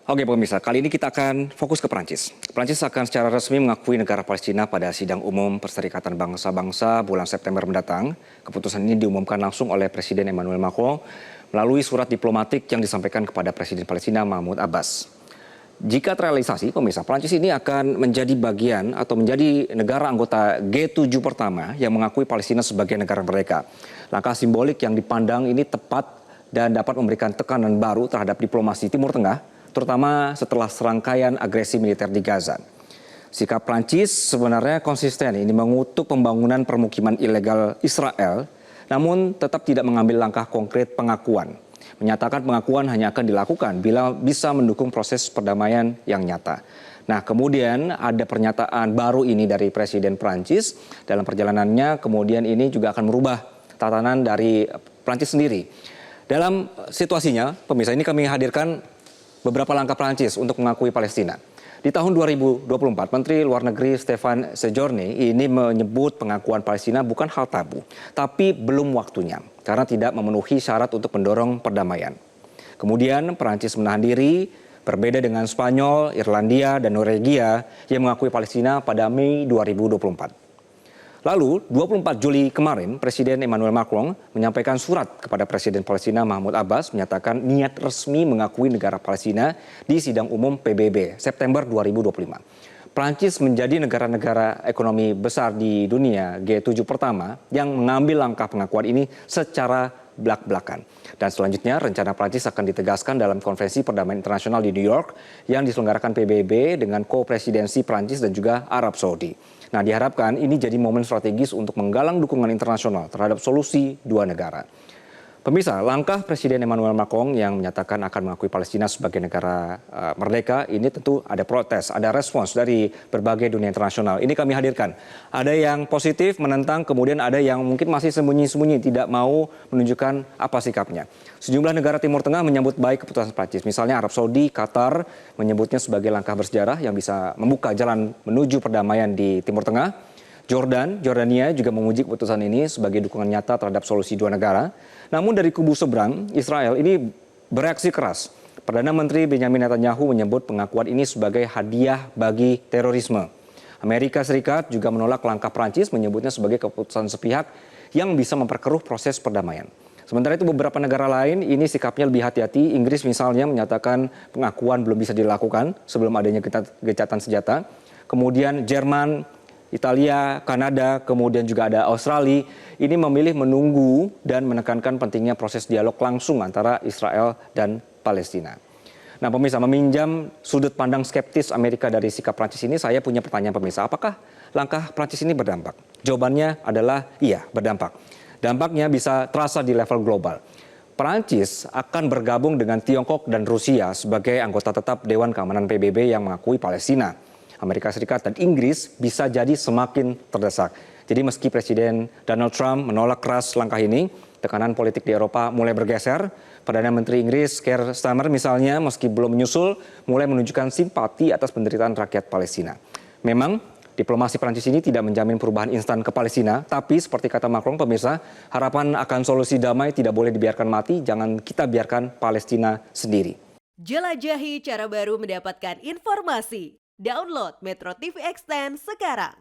Oke pemirsa, kali ini kita akan fokus ke Prancis. Prancis akan secara resmi mengakui negara Palestina pada sidang umum Perserikatan Bangsa-Bangsa bulan September mendatang. Keputusan ini diumumkan langsung oleh Presiden Emmanuel Macron melalui surat diplomatik yang disampaikan kepada Presiden Palestina Mahmoud Abbas. Jika terrealisasi, pemirsa, Prancis ini akan menjadi bagian atau menjadi negara anggota G7 pertama yang mengakui Palestina sebagai negara merdeka. Langkah simbolik yang dipandang ini tepat dan dapat memberikan tekanan baru terhadap diplomasi Timur Tengah, terutama setelah serangkaian agresi militer di Gaza. Sikap Prancis sebenarnya konsisten ini mengutuk pembangunan permukiman ilegal Israel, namun tetap tidak mengambil langkah konkret pengakuan. Menyatakan pengakuan hanya akan dilakukan bila bisa mendukung proses perdamaian yang nyata. Nah, kemudian ada pernyataan baru ini dari Presiden Prancis dalam perjalanannya, kemudian ini juga akan merubah tatanan dari Prancis sendiri. Dalam situasinya, pemirsa, ini kami hadirkan beberapa langkah Prancis untuk mengakui Palestina. Di tahun 2024, Menteri Luar Negeri Stéphane Séjourné ini menyebut pengakuan Palestina bukan hal tabu, tapi belum waktunya karena tidak memenuhi syarat untuk mendorong perdamaian. Kemudian Prancis menahan diri, berbeda dengan Spanyol, Irlandia, dan Norwegia yang mengakui Palestina pada Mei 2024. Lalu, 24 Juli kemarin, Presiden Emmanuel Macron menyampaikan surat kepada Presiden Palestina Mahmoud Abbas menyatakan niat resmi mengakui negara Palestina di sidang umum PBB September 2025. Prancis menjadi negara-negara ekonomi besar di dunia G7 pertama yang mengambil langkah pengakuan ini secara belak-belakan. Dan selanjutnya rencana Prancis akan ditegaskan dalam konferensi perdamaian internasional di New York yang diselenggarakan PBB dengan ko-presidensi Prancis dan juga Arab Saudi. Nah, diharapkan ini jadi momen strategis untuk menggalang dukungan internasional terhadap solusi dua negara. Pemirsa, langkah Presiden Emmanuel Macron yang menyatakan akan mengakui Palestina sebagai negara merdeka ini tentu ada protes, ada respons dari berbagai dunia internasional. Ini kami hadirkan. Ada yang positif menentang, kemudian ada yang mungkin masih sembunyi-sembunyi tidak mau menunjukkan apa sikapnya. Sejumlah negara Timur Tengah menyambut baik keputusan Prancis. Misalnya Arab Saudi, Qatar menyebutnya sebagai langkah bersejarah yang bisa membuka jalan menuju perdamaian di Timur Tengah. Jordania juga memuji keputusan ini sebagai dukungan nyata terhadap solusi dua negara. Namun dari kubu seberang, Israel ini bereaksi keras. Perdana Menteri Benjamin Netanyahu menyebut pengakuan ini sebagai hadiah bagi terorisme. Amerika Serikat juga menolak langkah Prancis, menyebutnya sebagai keputusan sepihak yang bisa memperkeruh proses perdamaian. Sementara itu beberapa negara lain ini sikapnya lebih hati-hati. Inggris misalnya menyatakan pengakuan belum bisa dilakukan sebelum adanya gencatan senjata. Kemudian Jerman, Italia, Kanada, kemudian juga ada Australia, ini memilih menunggu dan menekankan pentingnya proses dialog langsung antara Israel dan Palestina. Nah pemirsa, meminjam sudut pandang skeptis Amerika dari sikap Prancis ini, saya punya pertanyaan pemirsa, apakah langkah Prancis ini berdampak? Jawabannya adalah iya, berdampak. Dampaknya bisa terasa di level global. Prancis akan bergabung dengan Tiongkok dan Rusia sebagai anggota tetap Dewan Keamanan PBB yang mengakui Palestina. Amerika Serikat dan Inggris bisa jadi semakin terdesak. Jadi meski Presiden Donald Trump menolak keras langkah ini, tekanan politik di Eropa mulai bergeser. Perdana Menteri Inggris Keir Starmer misalnya meski belum menyusul, mulai menunjukkan simpati atas penderitaan rakyat Palestina. Memang diplomasi Prancis ini tidak menjamin perubahan instan ke Palestina, tapi seperti kata Macron, pemirsa, harapan akan solusi damai tidak boleh dibiarkan mati, jangan kita biarkan Palestina sendiri. Jelajahi cara baru mendapatkan informasi. Download Metro TV Extend sekarang.